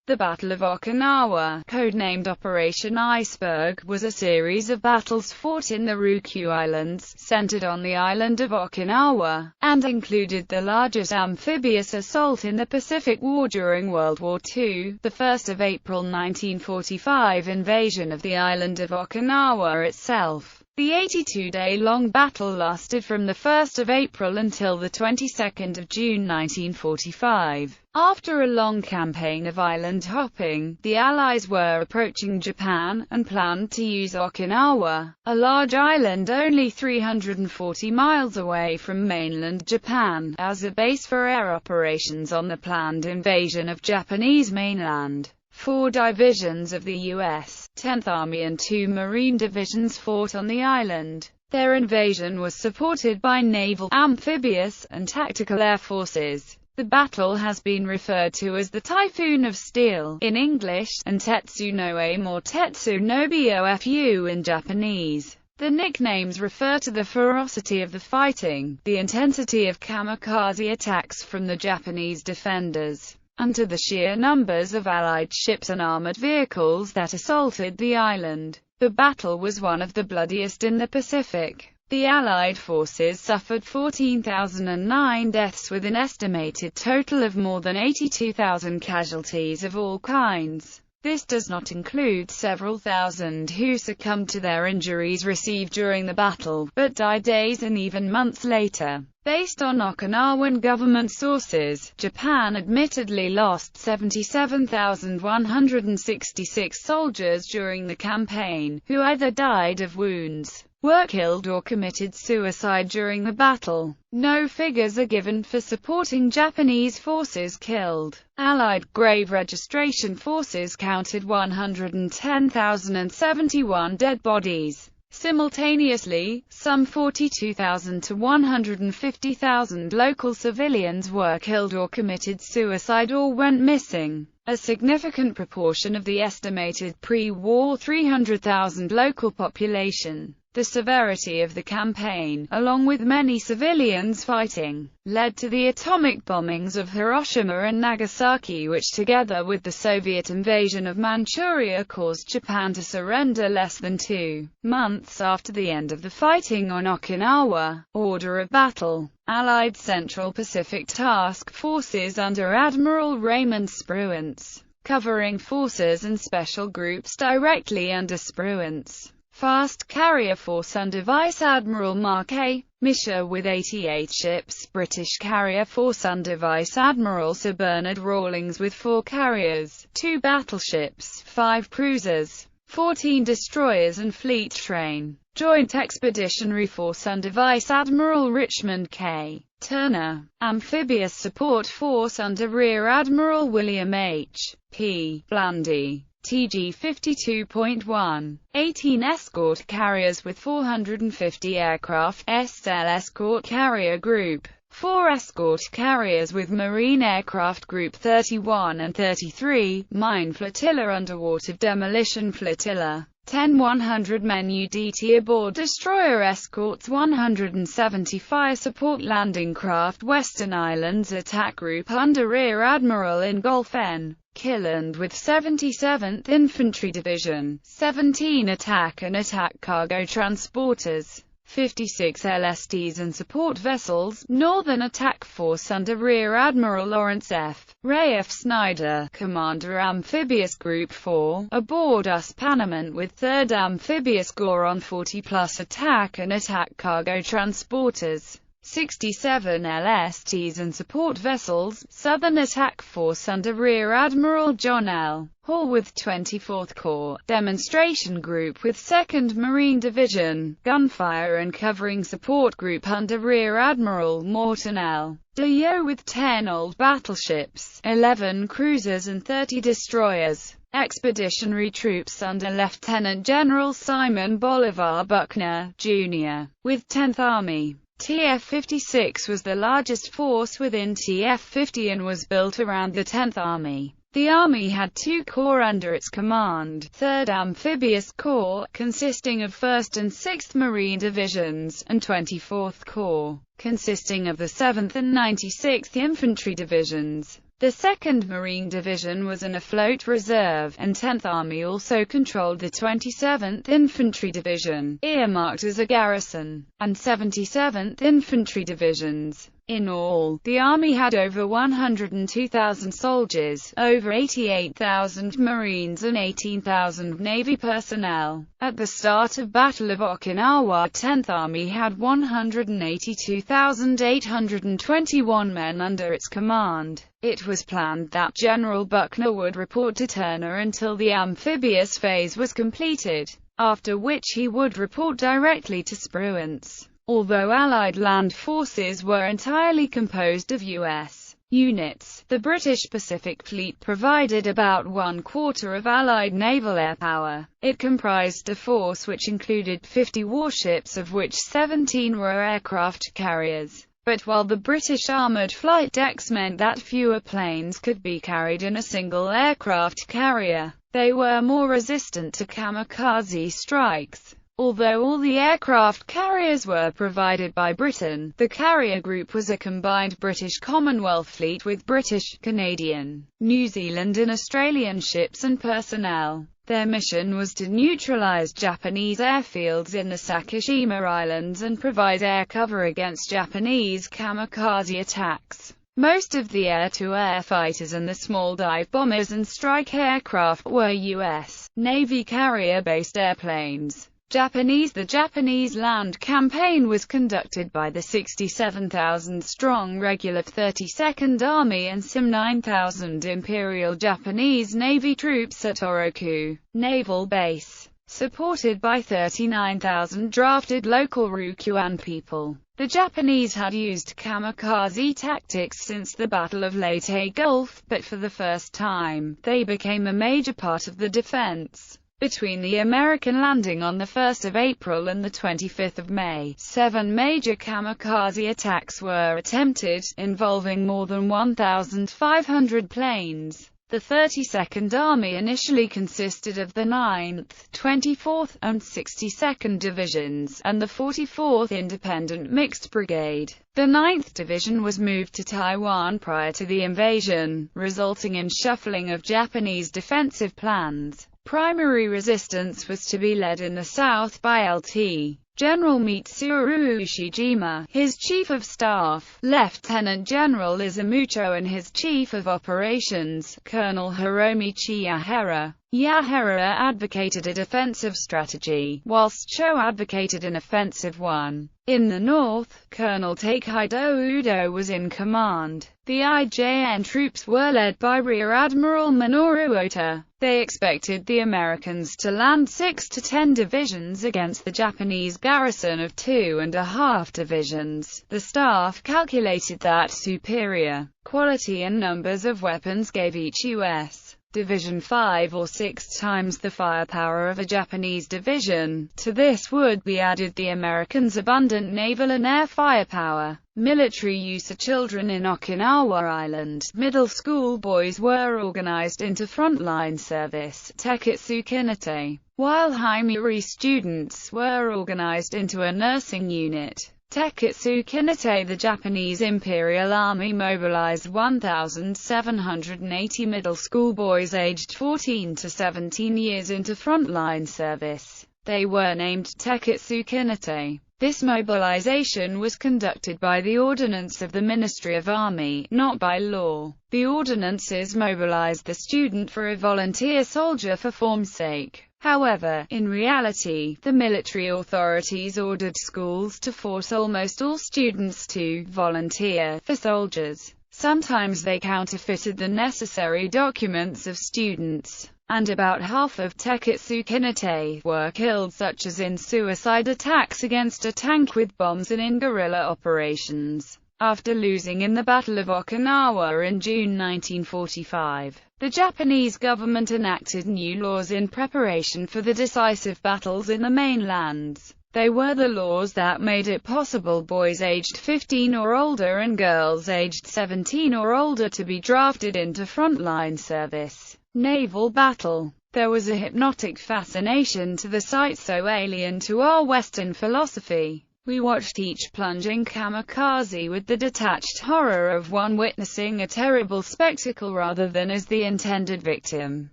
The Battle of Okinawa, codenamed Operation Iceberg, was a series of battles fought in the Ryukyu Islands, centered on the island of Okinawa, and included the largest amphibious assault in the Pacific War during World War II, the 1st of April 1945 invasion of the island of Okinawa itself. The 82-day-long battle lasted from the 1st of April until the 22nd of June 1945. After a long campaign of island hopping, the Allies were approaching Japan, and planned to use Okinawa, a large island only 340 miles away from mainland Japan, as a base for air operations on the planned invasion of Japanese mainland. 4 divisions of the U.S. 10th Army and 2 Marine divisions fought on the island. Their invasion was supported by naval, amphibious, and tactical air forces. The battle has been referred to as the Typhoon of Steel in English, and Tetsu no Aim or Tetsu no Bofu in Japanese. The nicknames refer to the ferocity of the fighting, the intensity of kamikaze attacks from the Japanese defenders, and to the sheer numbers of Allied ships and armored vehicles that assaulted the island. The battle was one of the bloodiest in the Pacific. The Allied forces suffered 14,009 deaths with an estimated total of more than 82,000 casualties of all kinds. This does not include several thousand who succumbed to their injuries received during the battle, but died days and even months later. Based on Okinawan government sources, Japan admittedly lost 77,166 soldiers during the campaign, who either died of wounds, were killed or committed suicide during the battle. No figures are given for supporting Japanese forces killed. Allied grave registration forces counted 110,071 dead bodies. Simultaneously, some 42,000 to 150,000 local civilians were killed or committed suicide or went missing. A significant proportion of the estimated pre-war 300,000 local population. The severity of the campaign, along with many civilians fighting, led to the atomic bombings of Hiroshima and Nagasaki, which together with the Soviet invasion of Manchuria caused Japan to surrender less than 2 months after the end of the fighting on Okinawa. Order of battle. Allied Central Pacific Task Forces under Admiral Raymond Spruance, covering forces and special groups directly under Spruance. Fast Carrier Force under Vice Admiral Mark A. Misha with 88 ships. British Carrier Force under Vice Admiral Sir Bernard Rawlings with 4 carriers, 2 battleships, 5 cruisers, 14 destroyers and fleet train. Joint Expeditionary Force under Vice Admiral Richmond K. Turner. Amphibious Support Force under Rear Admiral William H. P. Blandy. TG 52.1. 18 escort carriers with 450 aircraft. SL Escort Carrier Group. 4 escort carriers with Marine Aircraft Group 31 and 33. Mine Flotilla Underwater Demolition Flotilla. 10 100-men UDT aboard destroyer escorts 170 fire support landing craft. Western Islands Attack Group under Rear Admiral Ingolf N. Killand with 77th Infantry Division, 17 attack and attack cargo transporters, 56 LSTs and support vessels. Northern Attack Force under Rear Admiral Lawrence F. Ray F. Snyder, Commander Amphibious Group 4, aboard US Panamint with 3rd Amphibious Corps on 40-plus attack and attack cargo transporters. 67 LSTs and support vessels. Southern Attack Force under Rear Admiral John L. Hall with 24th Corps, Demonstration Group with 2nd Marine Division, Gunfire and Covering Support Group under Rear Admiral Morton L. DeYoe with 10 old battleships, 11 cruisers and 30 destroyers. Expeditionary Troops under Lieutenant General Simon Bolivar Buckner, Jr., with 10th Army. TF-56 was the largest force within TF-50 and was built around the 10th Army. The Army had 2 corps under its command, 3rd Amphibious Corps, consisting of 1st and 6th Marine Divisions, and 24th Corps, consisting of the 7th and 96th Infantry Divisions. The 2nd Marine Division was an afloat reserve, and 10th Army also controlled the 27th Infantry Division, earmarked as a garrison, and 77th Infantry Divisions. In all, the Army had over 102,000 soldiers, over 88,000 Marines and 18,000 Navy personnel. At the start of Battle of Okinawa, 10th Army had 182,821 men under its command. It was planned that General Buckner would report to Turner until the amphibious phase was completed, after which he would report directly to Spruance. Although Allied land forces were entirely composed of U.S. units, the British Pacific Fleet provided about 1/4 of Allied naval air power. It comprised a force which included 50 warships, of which 17 were aircraft carriers. But while the British armoured flight decks meant that fewer planes could be carried in a single aircraft carrier, they were more resistant to kamikaze strikes. Although all the aircraft carriers were provided by Britain, the carrier group was a combined British Commonwealth fleet with British, Canadian, New Zealand and Australian ships and personnel. Their mission was to neutralize Japanese airfields in the Sakishima Islands and provide air cover against Japanese kamikaze attacks. Most of the air-to-air fighters and the small dive bombers and strike aircraft were U.S. Navy carrier-based airplanes. The Japanese land campaign was conducted by the 67,000-strong regular 32nd Army and some 9,000 Imperial Japanese Navy troops at Oroku Naval Base, supported by 39,000 drafted local Ryukyuan people. The Japanese had used kamikaze tactics since the Battle of Leyte Gulf, but for the first time, they became a major part of the defense. Between the American landing on the 1st of April and the 25th of May, 7 major kamikaze attacks were attempted, involving more than 1,500 planes. The 32nd Army initially consisted of the 9th, 24th, and 62nd Divisions, and the 44th Independent Mixed Brigade. The 9th Division was moved to Taiwan prior to the invasion, resulting in shuffling of Japanese defensive plans. Primary resistance was to be led in the south by Lt. General Mitsuru Ushijima, his Chief of Staff, Lieutenant General Izumoto and his Chief of Operations, Colonel Hiromi Chiyahara. Yahara advocated a defensive strategy, whilst Cho advocated an offensive one. In the north, Colonel Takehido Udo was in command. The IJN troops were led by Rear Admiral Minoru Ota. They expected the Americans to land 6 to 10 divisions against the Japanese garrison of 2.5 divisions. The staff calculated that superior quality and numbers of weapons gave each U.S. division 5 or 6 times the firepower of a Japanese division. To this would be added the Americans' abundant naval and air firepower. Military use of children in Okinawa Island. Middle school boys were organized into frontline service, Teketsu Kinete, while Haimiri students were organized into a nursing unit. Teketsu Kinete. The Japanese Imperial Army mobilized 1,780 middle school boys aged 14 to 17 years into frontline service. They were named Teketsu Kinete. This mobilization was conducted by the ordinance of the Ministry of Army, not by law. The ordinances mobilized the student for a volunteer soldier for form's sake. However, in reality, the military authorities ordered schools to force almost all students to volunteer for soldiers. Sometimes they counterfeited the necessary documents of students, and about half of Teketsu Kinete were killed, such as in suicide attacks against a tank with bombs and in guerrilla operations. After losing in the Battle of Okinawa in June 1945, the Japanese government enacted new laws in preparation for the decisive battles in the mainlands. They were the laws that made it possible boys aged 15 or older and girls aged 17 or older to be drafted into frontline service. Naval battle. There was a hypnotic fascination to the sight so alien to our Western philosophy. We watched each plunging kamikaze with the detached horror of one witnessing a terrible spectacle rather than as the intended victim.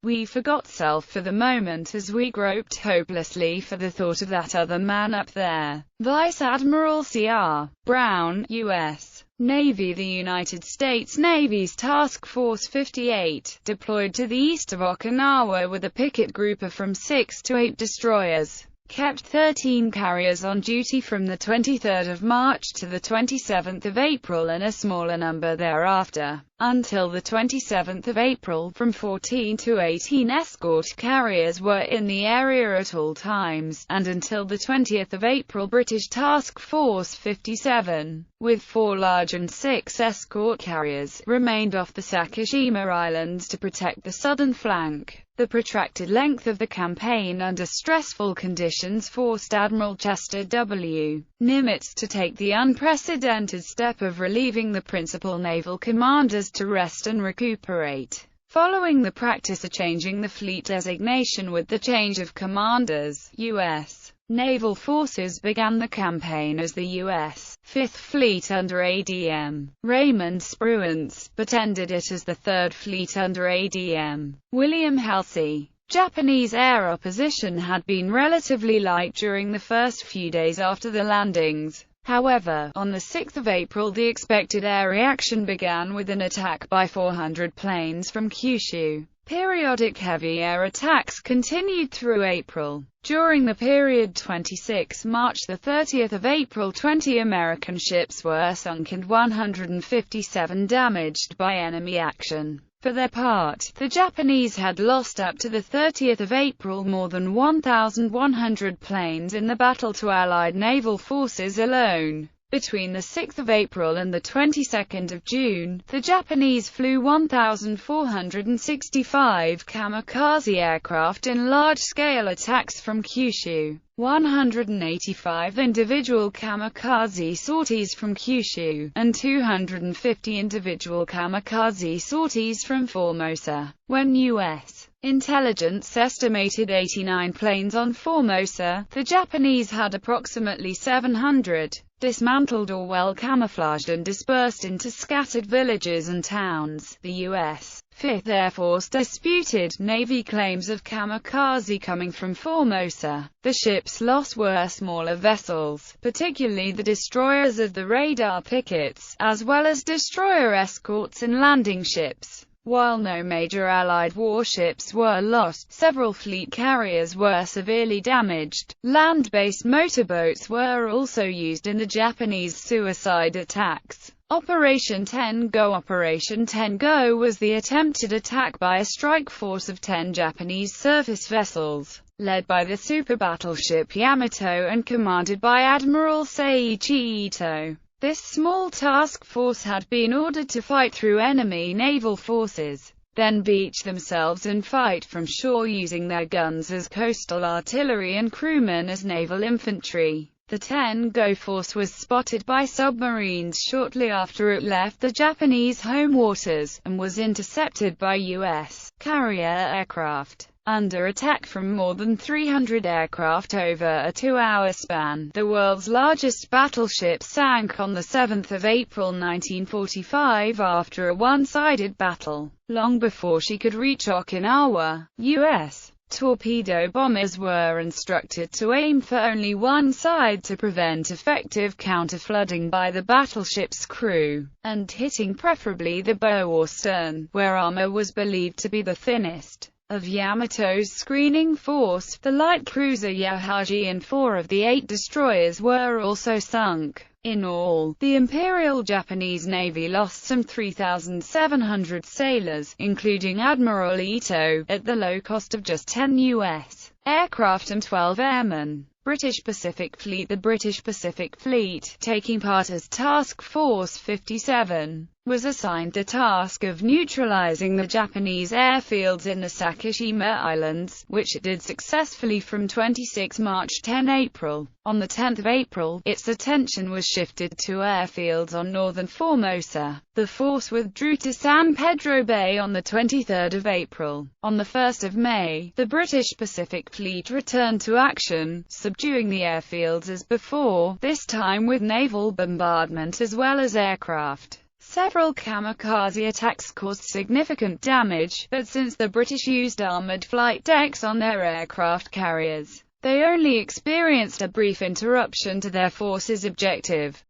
We forgot self for the moment as we groped hopelessly for the thought of that other man up there. Vice Admiral C.R. Brown, U.S. Navy. The United States Navy's Task Force 58, deployed to the east of Okinawa with a picket group of from 6 to 8 destroyers, kept 13 carriers on duty from the 23rd of March to the 27th of April and a smaller number thereafter. Until the 27th of April, from 14 to 18 escort carriers were in the area at all times, and until the 20th of April British Task Force 57, with 4 large and 6 escort carriers, remained off the Sakishima Islands to protect the southern flank. The protracted length of the campaign under stressful conditions forced Admiral Chester W. Nimitz to take the unprecedented step of relieving the principal naval commanders to rest and recuperate. Following the practice of changing the fleet designation with the change of commanders, U.S. naval forces began the campaign as the U.S. Fifth Fleet under ADM Raymond Spruance, but ended it as the Third Fleet under ADM William Halsey. Japanese air opposition had been relatively light during the first few days after the landings. However, on the 6th of April the expected air reaction began with an attack by 400 planes from Kyushu. Periodic heavy air attacks continued through April. During the period 26 March to 30 April 20 American ships were sunk and 157 damaged by enemy action. For their part, the Japanese had lost up to the 30th of April more than 1,100 planes in the battle to Allied naval forces alone. Between the 6th of April and the 22nd of June, the Japanese flew 1,465 kamikaze aircraft in large-scale attacks from Kyushu, 185 individual kamikaze sorties from Kyushu, and 250 individual kamikaze sorties from Formosa. When U.S. intelligence estimated 89 planes on Formosa, the Japanese had approximately 700, dismantled or well camouflaged and dispersed into scattered villages and towns. The U.S. Fifth Air Force disputed Navy claims of kamikaze coming from Formosa. The ships lost were smaller vessels, particularly the destroyers of the radar pickets, as well as destroyer escorts and landing ships. While no major Allied warships were lost, several fleet carriers were severely damaged. Land-based motorboats were also used in the Japanese suicide attacks. Operation Tengo. Operation Tengo was the attempted attack by a strike force of 10 Japanese surface vessels, led by the super battleship Yamato and commanded by Admiral Seiichi Ito. This small task force had been ordered to fight through enemy naval forces, then beach themselves and fight from shore using their guns as coastal artillery and crewmen as naval infantry. The Tengo force was spotted by submarines shortly after it left the Japanese home waters, and was intercepted by U.S. carrier aircraft. Under attack from more than 300 aircraft over a 2-hour span, the world's largest battleship sank on the 7th of April 1945 after a one-sided battle. Long before she could reach Okinawa, U.S. torpedo bombers were instructed to aim for only one side to prevent effective counterflooding by the battleship's crew, and hitting preferably the bow or stern, where armor was believed to be the thinnest. Of Yamato's screening force, the light cruiser Yohaji and 4 of the 8 destroyers were also sunk. In all, the Imperial Japanese Navy lost some 3,700 sailors, including Admiral Ito, at the low cost of just 10 U.S. aircraft and 12 airmen. British Pacific Fleet. The British Pacific Fleet, taking part as Task Force 57, was assigned the task of neutralizing the Japanese airfields in the Sakishima Islands, which it did successfully from 26 March to 10 April. On the 10th of April, its attention was shifted to airfields on northern Formosa. The force withdrew to San Pedro Bay on the 23rd of April. On the 1st of May, the British Pacific Fleet returned to action, subduing the airfields as before, this time with naval bombardment as well as aircraft. Several kamikaze attacks caused significant damage, but since the British used armored flight decks on their aircraft carriers, they only experienced a brief interruption to their force's objective.